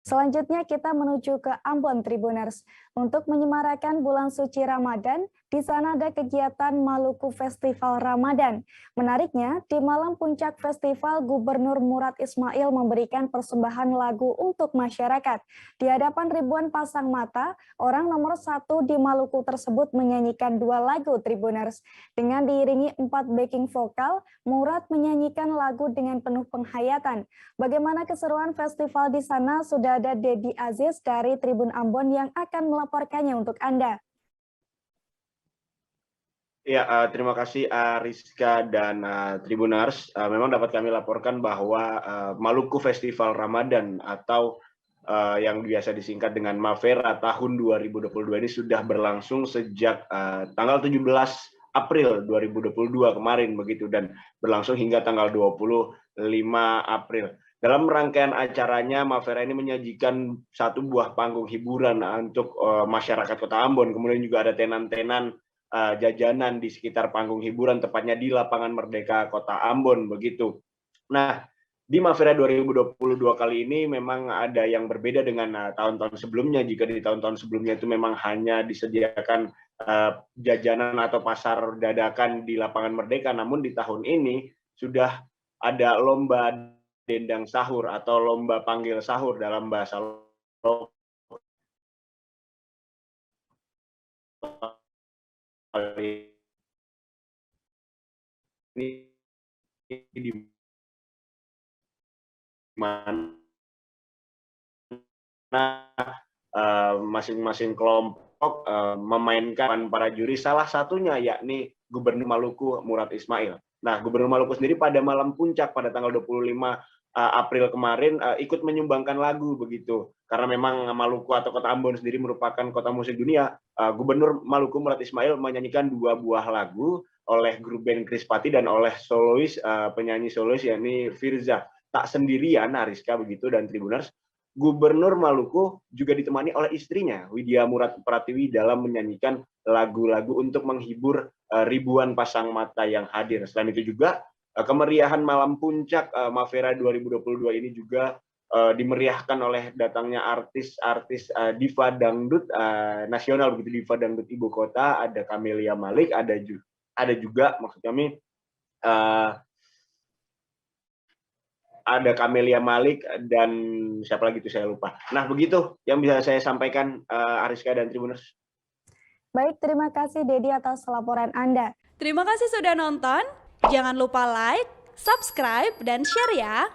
Selanjutnya kita menuju ke Ambon Tribuners. Untuk menyemarakan bulan suci Ramadan, di sana ada kegiatan Maluku Festival Ramadan. Menariknya, di malam puncak festival, Gubernur Murad Ismail memberikan persembahan lagu untuk masyarakat. Di hadapan ribuan pasang mata, orang nomor 1 di Maluku tersebut menyanyikan 2 lagu Tribuners. Dengan diiringi 4 backing vokal, Murad menyanyikan lagu dengan penuh penghayatan. Bagaimana keseruan festival di sana? Sudah ada Dedi Aziz dari Tribun Ambon yang akan melaporkannya untuk Anda. Ya, terima kasih Rizka dan Tribunars. Memang dapat kami laporkan bahwa Maluku Festival Ramadan atau yang biasa disingkat dengan Mavera tahun 2022 ini sudah berlangsung sejak tanggal 17 April 2022 kemarin begitu, dan berlangsung hingga tanggal 25 April. Dalam rangkaian acaranya, Mavera ini menyajikan satu buah panggung hiburan untuk masyarakat Kota Ambon. Kemudian juga ada tenan-tenan jajanan di sekitar panggung hiburan, tepatnya di Lapangan Merdeka Kota Ambon begitu. Nah, di Mavera 2022 kali ini memang ada yang berbeda dengan tahun-tahun sebelumnya. Jika di tahun-tahun sebelumnya itu memang hanya disediakan jajanan atau pasar dadakan di Lapangan Merdeka, namun di tahun ini sudah ada lomba dendang sahur atau lomba panggil sahur dalam bahasa lokal ini, di mana masing-masing kelompok memainkan para juri, salah satunya yakni Gubernur Maluku Murad Ismail. Nah, Gubernur Maluku sendiri pada malam puncak pada tanggal 25 April kemarin ikut menyumbangkan lagu begitu. Karena memang Maluku atau Kota Ambon sendiri merupakan kota musik dunia, Gubernur Maluku Murad Ismail menyanyikan 2 buah lagu oleh grup band Krispati dan oleh solois penyanyi solois yakni Firza. Tak sendirian Ariska begitu dan Tribuners, Gubernur Maluku juga ditemani oleh istrinya Widya Murad Pratiwi dalam menyanyikan lagu-lagu untuk menghibur ribuan pasang mata yang hadir. Selain itu juga kemeriahan malam puncak Mavera 2022 ini juga dimeriahkan oleh datangnya artis-artis diva dangdut nasional begitu, diva dangdut ibu kota. Ada Camelia Malik, ada juga maksud kami ada Camelia Malik dan siapa lagi itu saya lupa. Nah, begitu yang bisa saya sampaikan Ariska dan Tribuners. Baik, terima kasih Dedi atas laporan Anda. Terima kasih sudah nonton. Jangan lupa like, subscribe, dan share ya.